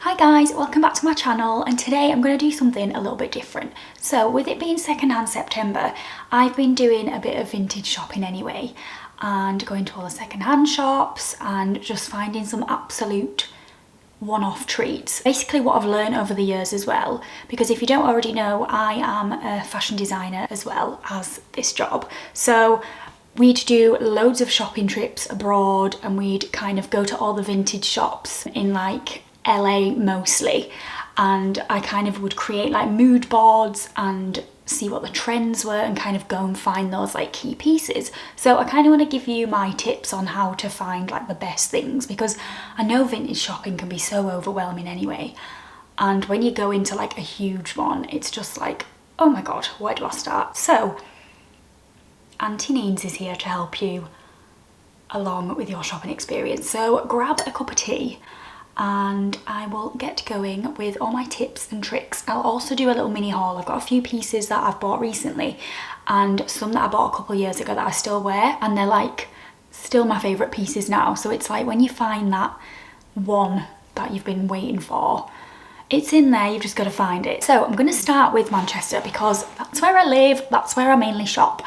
Hi guys, welcome back to my channel, and today I'm going to do something a little bit different. So with it being secondhand September, I've been doing a bit of vintage shopping anyway and going to all the secondhand shops and just finding some absolute one-off treats. Basically what I've learned over the years as well, because if you don't already know, I am a fashion designer as well as this job. So we'd do loads of shopping trips abroad and we'd kind of go to all the vintage shops in like LA mostly, and I kind of would create like mood boards and see what the trends were and kind of go and find those like key pieces. So I kind of want to give you my tips on how to find like the best things, because I know vintage shopping can be so overwhelming anyway, and when you go into like a huge one it's just like, oh my god, where do I start? So Auntie Neens is here to help you along with your shopping experience. So grab a cup of tea and I will get going with all my tips and tricks. I'll also do a little mini haul. I've got a few pieces that I've bought recently and some that I bought a couple of years ago that I still wear, and they're like still my favourite pieces now. So it's like when you find that one that you've been waiting for, it's in there, you've just got to find it. So I'm going to start with Manchester because that's where I live, that's where I mainly shop.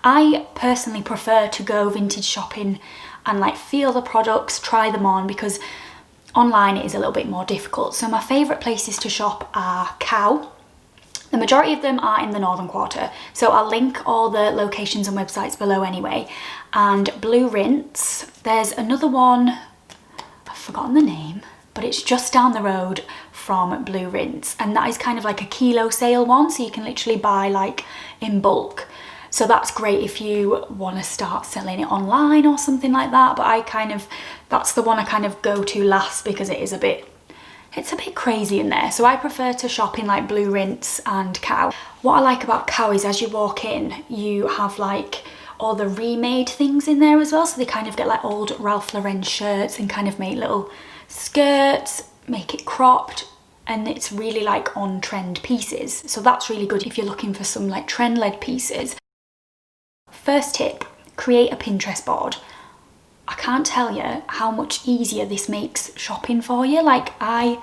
I personally prefer to go vintage shopping and like feel the products, try them on, because online it is a little bit more difficult. So my favourite places to shop are Cow. The majority of them are in the Northern Quarter, so I'll link all the locations and websites below anyway. And Blue Rinse, there's another one, I've forgotten the name, but it's just down the road from Blue Rinse, and that is kind of like a kilo sale one, so you can literally buy like in bulk. So that's great if you want to start selling it online or something like that, but that's the one I kind of go to last because it's a bit crazy in there. So I prefer to shop in like Blue Rinse and Cow. What I like about Cow is as you walk in, you have like all the remade things in there as well. So they kind of get like old Ralph Lauren shirts and kind of make little skirts, make it cropped, and it's really like on trend pieces. So that's really good if you're looking for some like trend-led pieces. First tip, create a Pinterest board. I can't tell you how much easier this makes shopping for you. Like, I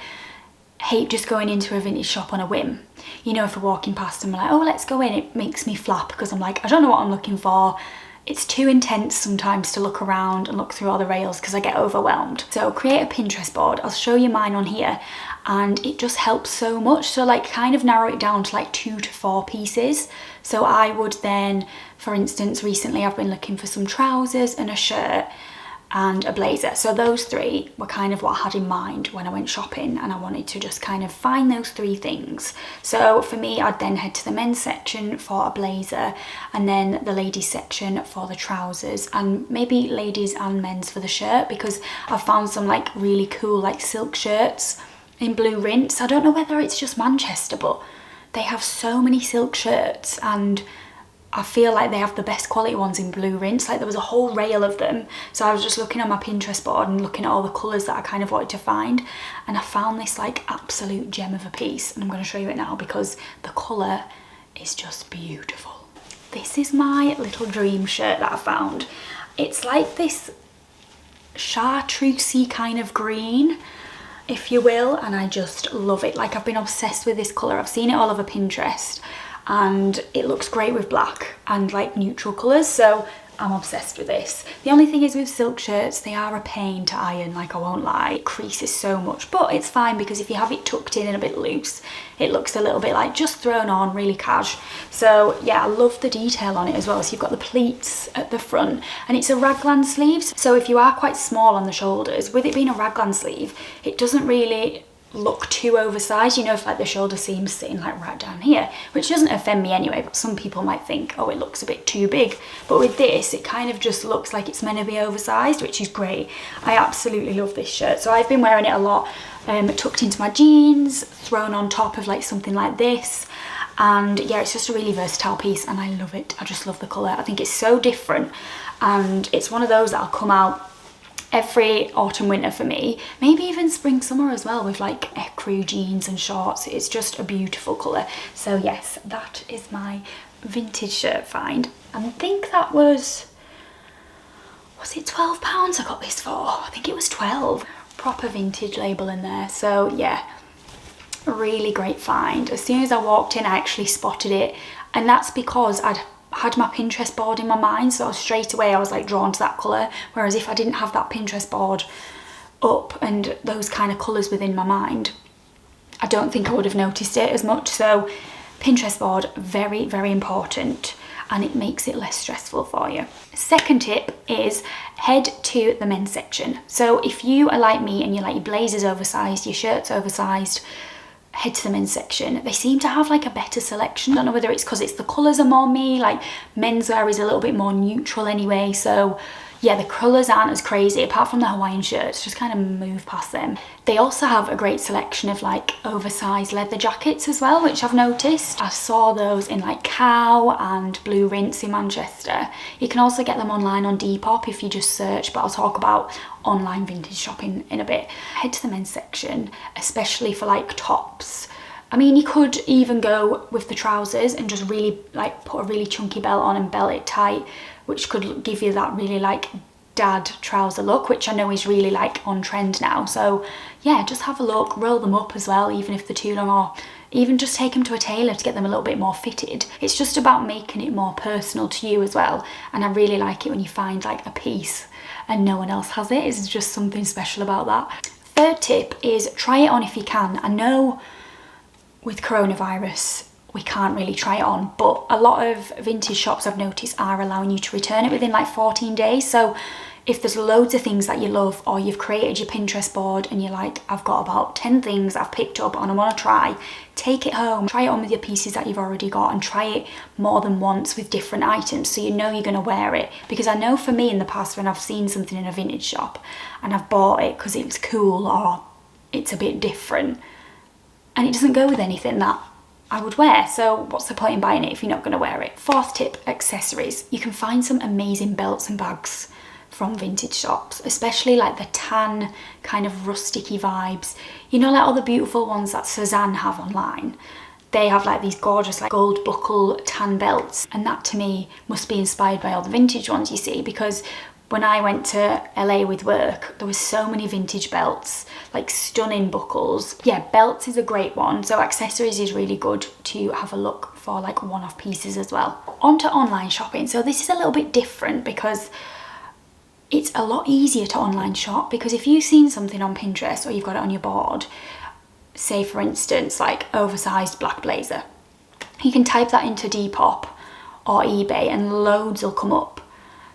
hate just going into a vintage shop on a whim. You know, if we're walking past and we're like, oh, let's go in, it makes me flap because I'm like, I don't know what I'm looking for. It's too intense sometimes to look around and look through all the rails because I get overwhelmed. So create a Pinterest board. I'll show you mine on here, and it just helps so much. So like kind of narrow it down to like 2 to 4 pieces. So I would then, for instance, recently I've been looking for some trousers and a shirt and a blazer. So those 3 were kind of what I had in mind when I went shopping, and I wanted to just kind of find those 3 things. So for me, I'd then head to the men's section for a blazer, and then the ladies section for the trousers, and maybe ladies and men's for the shirt, because I found some like really cool like silk shirts in Blue Rinse. I don't know whether it's just Manchester, but they have so many silk shirts, and I feel like they have the best quality ones in Blue Rinse. Like there was a whole rail of them. So I was just looking on my Pinterest board and looking at all the colours that I kind of wanted to find. And I found this like absolute gem of a piece. And I'm going to show you it now because the colour is just beautiful. This is my little dream shirt that I found. It's like this chartreusey kind of green, if you will. And I just love it. Like I've been obsessed with this colour. I've seen it all over Pinterest, and it looks great with black and like neutral colours, so I'm obsessed with this. The only thing is with silk shirts, they are a pain to iron, like I won't lie. It creases so much, but it's fine because if you have it tucked in and a bit loose, it looks a little bit like just thrown on, really cash. So yeah, I love the detail on it as well. So you've got the pleats at the front, and it's a raglan sleeves. So if you are quite small on the shoulders, with it being a raglan sleeve, it doesn't really look too oversized, you know, if like the shoulder seam's sitting like right down here, which doesn't offend me anyway, but some people might think, oh, it looks a bit too big. But with this, it kind of just looks like it's meant to be oversized, which is great. I absolutely love this shirt. So I've been wearing it a lot, tucked into my jeans, thrown on top of like something like this. And yeah, it's just a really versatile piece and I love it. I just love the colour. I think it's so different, and it's one of those that'll come out every autumn winter for me, maybe even spring summer as well, with like ecru jeans and shorts. It's just a beautiful colour. So yes, that is my vintage shirt find. And I think that was it £12 I got this for? I think it was 12. proper vintage label in there. So yeah, a really great find. As soon as I walked in, I actually spotted it, and that's because I'd had my Pinterest board in my mind, so straight away I was like drawn to that colour, whereas if I didn't have that Pinterest board up and those kind of colours within my mind, I don't think I would have noticed it as much. So Pinterest board, very, very important, and it makes it less stressful for you. Second tip is head to the men's section. So if you are like me and you like your blazers oversized, your shirts oversized, head to the men's section. They seem to have like a better selection. I don't know whether it's because it's the colours are more me, like menswear is a little bit more neutral anyway, so yeah, the colours aren't as crazy, apart from the Hawaiian shirts, just kind of move past them. They also have a great selection of like oversized leather jackets as well, which I've noticed. I saw those in like Cow and Blue Rinse in Manchester. You can also get them online on Depop if you just search, but I'll talk about online vintage shopping in a bit. Head to the men's section, especially for like tops. I mean, you could even go with the trousers and just really like put a really chunky belt on and belt it tight, which could give you that really like dad trouser look, which I know is really like on trend now. So yeah, just have a look, roll them up as well, even if they're too long, or even just take them to a tailor to get them a little bit more fitted. It's just about making it more personal to you as well. And I really like it when you find like a piece and no one else has it. It's just something special about that. Third tip is try it on if you can. I know with coronavirus, we can't really try it on, but a lot of vintage shops I've noticed are allowing you to return it within like 14 days. So if there's loads of things that you love, or you've created your Pinterest board and you're like, I've got about 10 things I've picked up and I want to try, take it home, try it on with your pieces that you've already got, and try it more than once with different items so you know you're going to wear it. Because I know for me in the past, when I've seen something in a vintage shop and I've bought it because it was cool or it's a bit different, and it doesn't go with anything that I would wear, so what's the point in buying it if you're not going to wear it? Fourth tip, accessories. You can find some amazing belts and bags from vintage shops, especially like the tan kind of rusticy vibes. You know, like all the beautiful ones that Suzanne have online. They have like these gorgeous like gold buckle tan belts, and that to me must be inspired by all the vintage ones you see, because when I went to LA with work, there was so many vintage belts, like stunning buckles. Yeah, belts is a great one. So accessories is really good to have a look for like one-off pieces as well. On to online shopping. So this is a little bit different because it's a lot easier to online shop, because if you've seen something on Pinterest or you've got it on your board, say for instance, like oversized black blazer, you can type that into Depop or eBay and loads will come up.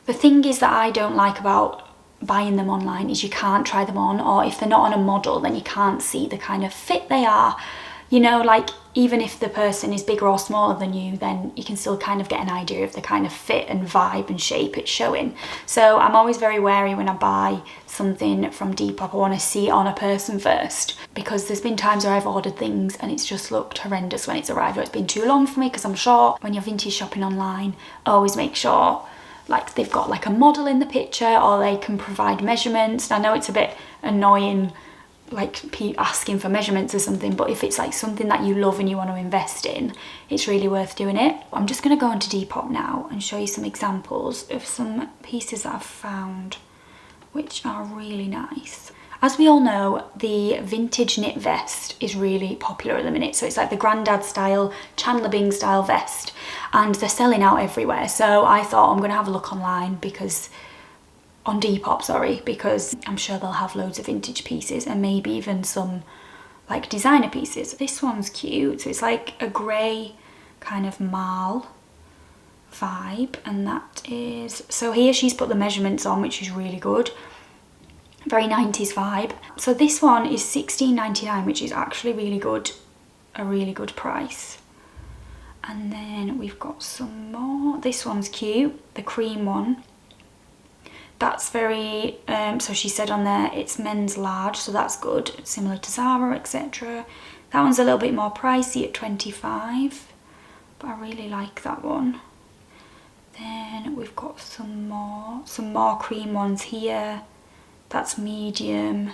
The thing is that I don't like about buying them online is you can't try them on, or if they're not on a model, then you can't see the kind of fit they are. You know, like even if the person is bigger or smaller than you, then you can still kind of get an idea of the kind of fit and vibe and shape it's showing. So I'm always very wary when I buy something from Depop. I want to see it on a person first, because there's been times where I've ordered things and it's just looked horrendous when it's arrived, or it's been too long for me because I'm short. When you're vintage shopping online, always make sure like they've got like a model in the picture, or they can provide measurements. And I know it's a bit annoying like asking for measurements or something, but if it's like something that you love and you want to invest in, it's really worth doing it. I'm just going to go onto Depop now and show you some examples of some pieces that I've found which are really nice. As we all know, the vintage knit vest is really popular at the minute. So it's like the Grandad style, Chandler Bing style vest, and they're selling out everywhere. So I thought I'm going to have a look online, because on Depop, sorry, because I'm sure they'll have loads of vintage pieces and maybe even some like designer pieces. This one's cute. So it's like a grey kind of marl vibe, and that is, so here she's put the measurements on, which is really good. Very 90s vibe. So this one is $16.99, which is actually really good, a really good price. And then we've got some more. This one's cute, the cream one. That's very, so she said on there it's men's large, so that's good. It's similar to Zara, etc. That one's a little bit more pricey at $25, but I really like that one. Then we've got some more cream ones here. That's medium.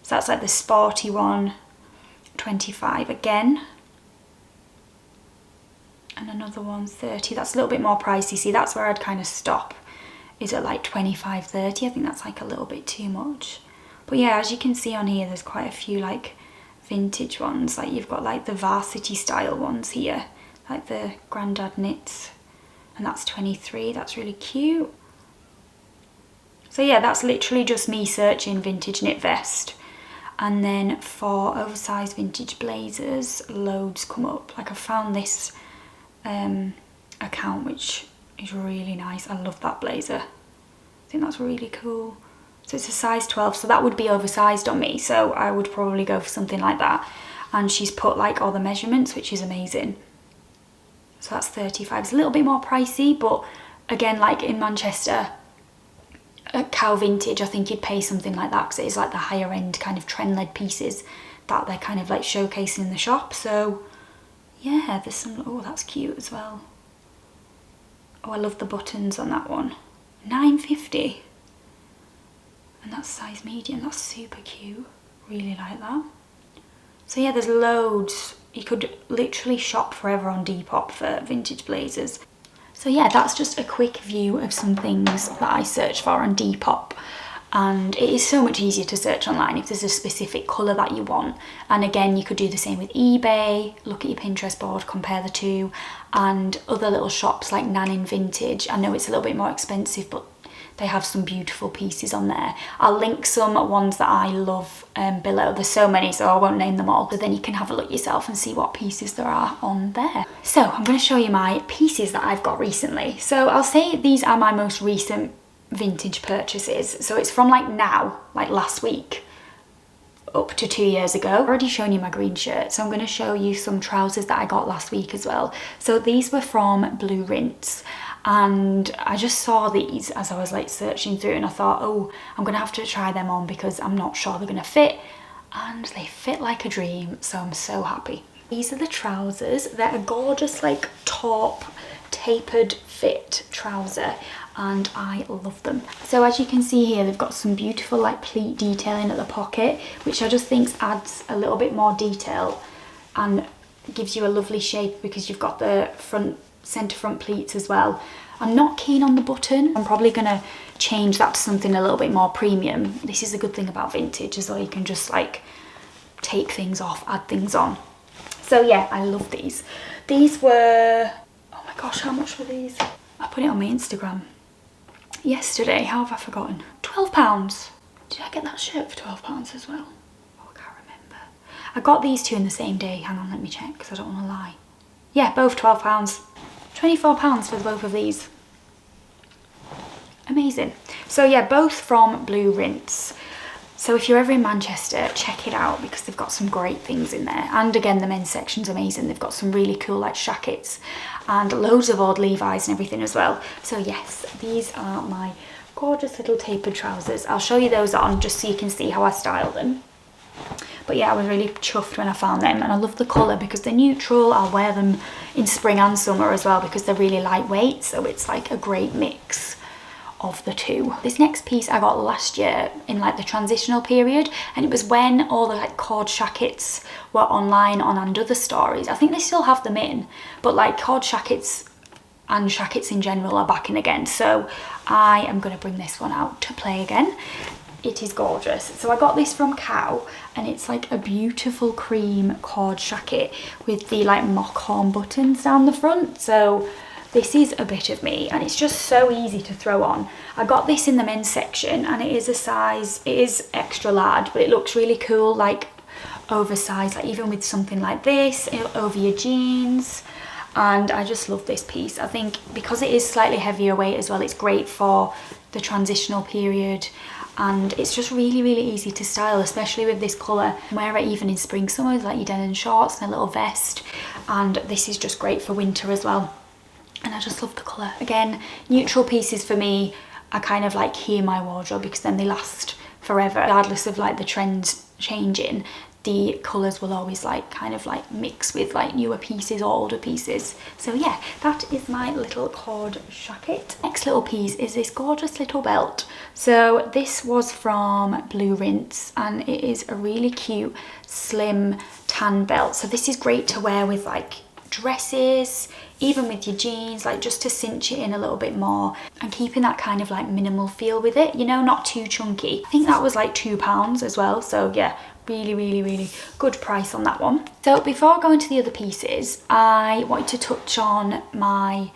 So that's like the sporty one, $25 again. And another one, $30. That's a little bit more pricey. See, that's where I'd kind of stop, is at like $25, $30. I think that's like a little bit too much. But yeah, as you can see on here, there's quite a few like vintage ones. Like you've got like the varsity style ones here, like the Grandad Knits, and that's 23. That's really cute. So yeah, that's literally just me searching vintage knit vest. And then for oversized vintage blazers, loads come up. Like I found this account which is really nice. I love that blazer. I think that's really cool. So it's a size 12, so that would be oversized on me, so I would probably go for something like that. And she's put like all the measurements, which is amazing. So that's 35. It's a little bit more pricey, but again, like in Manchester at Cow Vintage, I think you'd pay something like that because it is like the higher end kind of trend-led pieces that they're kind of like showcasing in the shop. So yeah, there's some, oh, that's cute as well. Oh, I love the buttons on that one. £9.50. And that's size medium. That's super cute. Really like that. So yeah, there's loads. You could literally shop forever on Depop for vintage blazers. So yeah, that's just a quick view of some things that I search for on Depop. And it is so much easier to search online if there's a specific colour that you want. And again, you could do the same with eBay, look at your Pinterest board, compare the two, and other little shops like Nannin Vintage. I know it's a little bit more expensive, but they have some beautiful pieces on there. I'll link some ones that I love below. There's so many, so I won't name them all, but then you can have a look yourself and see what pieces there are on there. So I'm going to show you my pieces that I've got recently. So I'll say these are my most recent vintage purchases. So it's from like now, like last week, up to 2 years ago. I've already shown you my green shirt, so I'm going to show you some trousers that I got last week as well. So these were from Blue Rinse. And I just saw these as I was like searching through, and I thought, oh, I'm gonna have to try them on because I'm not sure they're gonna fit, and they fit like a dream, so I'm so happy. These are the trousers. They're a gorgeous like top tapered fit trouser, and I love them. So as you can see here, they've got some beautiful like pleat detailing at the pocket, which I just think adds a little bit more detail and gives you a lovely shape because you've got the centre front pleats as well. I'm not keen on the button. I'm probably gonna change that to something a little bit more premium. This is a good thing about vintage as well. You can just like take things off, add things on. So yeah, I love these. These were, oh my gosh, how much were these? I put it on my Instagram yesterday. How have I forgotten? £12. Did I get that shirt for £12 as well? Oh, I can't remember. I got these two in the same day. Hang on, let me check because I don't want to lie. Yeah, both £12. £24 for both of these. Amazing. So yeah, both from Blue Rinse. So if you're ever in Manchester, check it out because they've got some great things in there. And again, the men's section's amazing. They've got some really cool like shackets and loads of odd Levi's and everything as well. So yes, these are my gorgeous little tapered trousers. I'll show you those on just so you can see how I style them. But yeah, I was really chuffed when I found them, and I love the colour because they're neutral. I'll wear them in spring and summer as well because they're really lightweight, so it's like a great mix of the two. This next piece I got last year in like the transitional period, and it was when all the like cord shackets were online on and other stories. I think they still have them in, but like cord shackets and shackets in general are back in again, so I am going to bring this one out to play again. It is gorgeous. So I got this from Cow, and it's like a beautiful cream cord shacket with the like mock horn buttons down the front. So this is a bit of me, and it's just so easy to throw on. I got this in the men's section, and it is a size, it is extra large, but it looks really cool, like oversized, like even with something like this over your jeans. And I just love this piece. I think because it is slightly heavier weight as well, it's great for the transitional period. And it's just really, really easy to style, especially with this colour. Wear it even in spring, summer, like your denim shorts and a little vest. And this is just great for winter as well. And I just love the colour. Again, neutral pieces for me are kind of like here my wardrobe because then they last forever. Regardless of like the trends changing, the colours will always like kind of like mix with like newer pieces or older pieces. So yeah, that is my little cord shacket. Next little piece is this gorgeous little belt. So this was from Blue Rinse, and it is a really cute slim tan belt. So this is great to wear with like dresses, even with your jeans, like just to cinch it in a little bit more and keeping that kind of like minimal feel with it, you know, not too chunky. I think that was like £2 as well, so yeah, really good price on that one. So before going to the other pieces, I wanted to touch on my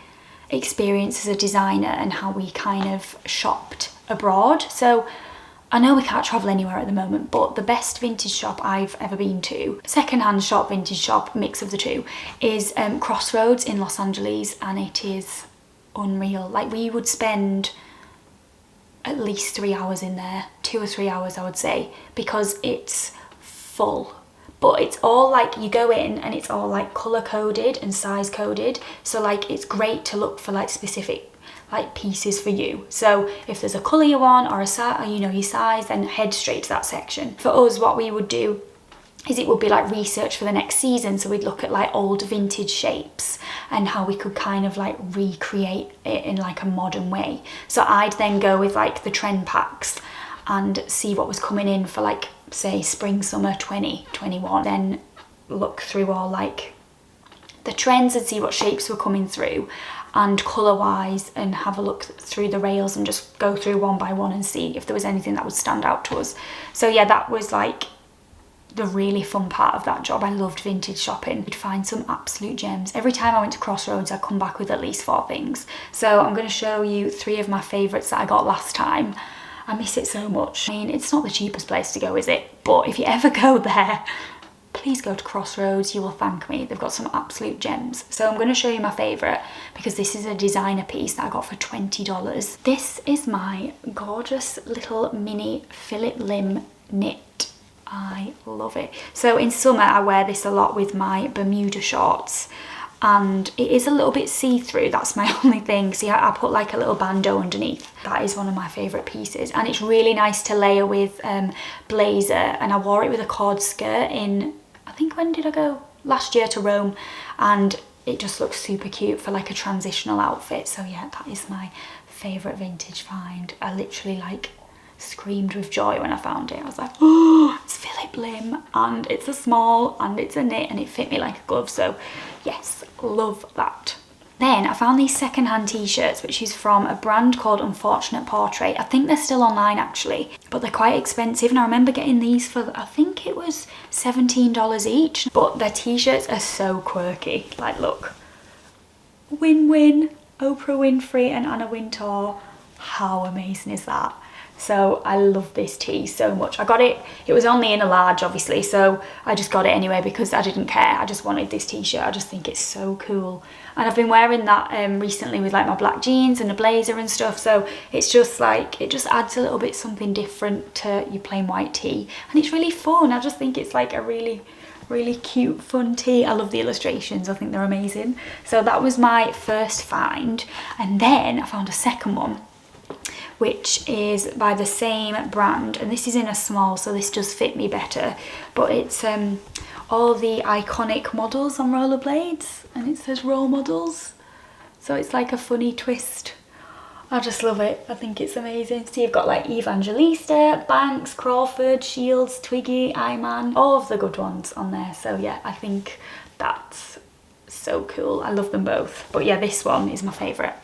experience as a designer and how we kind of shopped abroad. So I know we can't travel anywhere at the moment, but the best vintage shop I've ever been to, second-hand shop, vintage shop, mix of the two, is Crossroads in Los Angeles, and it is unreal. Like, we would spend at least 3 hours in there, 2 or 3 hours I would say, because it's full. But it's all like, you go in and it's all like colour coded and size coded, so like it's great to look for like specific like pieces for you. So if there's a colour you want or a size, you know, your size, then head straight to that section. For us, what we would do is it would be like research for the next season, so we'd look at like old vintage shapes and how we could kind of like recreate it in like a modern way. So I'd then go with like the trend packs and see what was coming in for like, say, spring summer 2021, then look through all like the trends and see what shapes were coming through and colour wise, and have a look through the rails and just go through one by one and see if there was anything that would stand out to us. So yeah, that was like the really fun part of that job. I loved vintage shopping. You'd find some absolute gems. Every time I went to Crossroads, I'd come back with at least 4 things. So I'm going to show you 3 of my favourites that I got last time. I miss it so much. I mean, it's not the cheapest place to go, is it? But if you ever go there, please go to Crossroads, you will thank me. They've got some absolute gems. So I'm going to show you my favourite, because this is a designer piece that I got for $20. This is my gorgeous little mini Phillip Lim Knit. I love it. So in summer I wear this a lot with my Bermuda shorts, and it is a little bit see-through, that's my only thing. See, I put like a little bandeau underneath. That is one of my favourite pieces, and it's really nice to layer with blazer, and I wore it with a cord skirt in, I think, when did I go? Last year to Rome, and it just looks super cute for like a transitional outfit. So yeah, that is my favourite vintage find. I literally like screamed with joy when I found it. I was like, oh, it's Phillip Lim, and it's a small, and it's a knit, and it fit me like a glove. So yes, love that. Then I found these secondhand t-shirts, which is from a brand called Unfortunate Portrait. I think they're still online actually, but they're quite expensive. And I remember getting these for, I think it was $17 each. But their t-shirts are so quirky. Like, look, win-win, Oprah Winfrey and Anna Wintour. How amazing is that? So I love this tee so much. I got it, it was only in a large obviously, so I just got it anyway because I didn't care. I just wanted this t-shirt. I just think it's so cool. And I've been wearing that recently with like my black jeans and a blazer and stuff, so it's just like, it just adds a little bit something different to your plain white tee. And it's really fun. I just think it's like a really cute, fun tee. I love the illustrations. I think they're amazing. So that was my first find. And then I found a second one, which is by the same brand, and this is in a small, so this does fit me better, but it's all the iconic models on rollerblades, and it says role models, so it's like a funny twist. I just love it. I think it's amazing. So you've got like Evangelista, Banks, Crawford, Shields, Twiggy, Iman, all of the good ones on there. So yeah, I think that's so cool. I love them both, but yeah, this one is my favourite.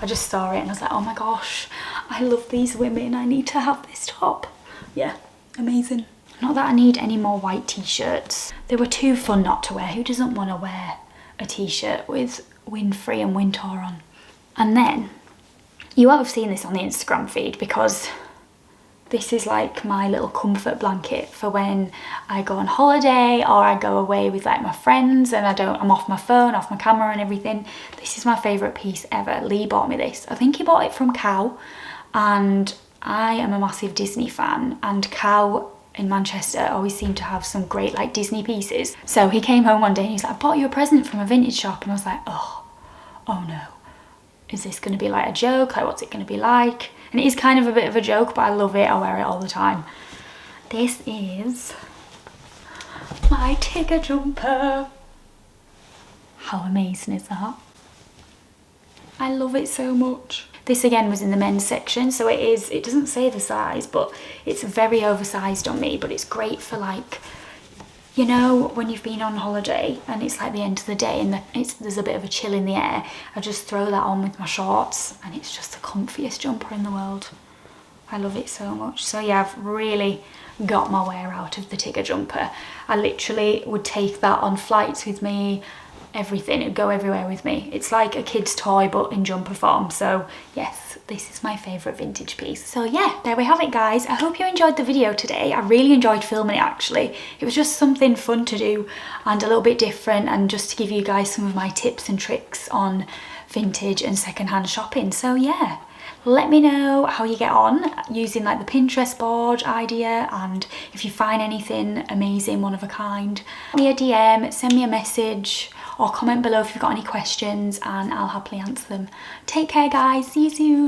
I just saw it and I was like, oh my gosh, I love these women. I need to have this top. Yeah, amazing. Not that I need any more white t-shirts. They were too fun not to wear. Who doesn't want to wear a t-shirt with Winfrey and Wintour on? And then, you will have seen this on the Instagram feed, because this is like my little comfort blanket for when I go on holiday or I go away with like my friends and I'm off my phone, off my camera and everything. This is my favourite piece ever. Lee bought me this. I think he bought it from Cow, and I am a massive Disney fan, and Cow in Manchester always seem to have some great like Disney pieces. So he came home one day and he's like, I bought you a present from a vintage shop, and I was like, oh no. Is this going to be like a joke? Like, what's it going to be like? And it is kind of a bit of a joke, but I love it. I wear it all the time. This is my Tigger jumper. How amazing is that? I love it so much. This again was in the men's section, so it doesn't say the size, but it's very oversized on me, but it's great for like You know, when you've been on holiday and it's like the end of the day and there's a bit of a chill in the air, I just throw that on with my shorts and it's just the comfiest jumper in the world. I love it so much. So yeah, I've really got my wear out of the Tigger jumper. I literally would take that on flights with me, everything. It'd go everywhere with me. It's like a kid's toy but in jumper form. So yes, this is my favourite vintage piece. So yeah, there we have it guys. I hope you enjoyed the video today. I really enjoyed filming it actually. It was just something fun to do and a little bit different, and just to give you guys some of my tips and tricks on vintage and secondhand shopping. So yeah, let me know how you get on using like the Pinterest board idea, and if you find anything amazing, one of a kind, send me a DM, send me a message, or comment below if you've got any questions and I'll happily answer them. Take care guys, see you soon.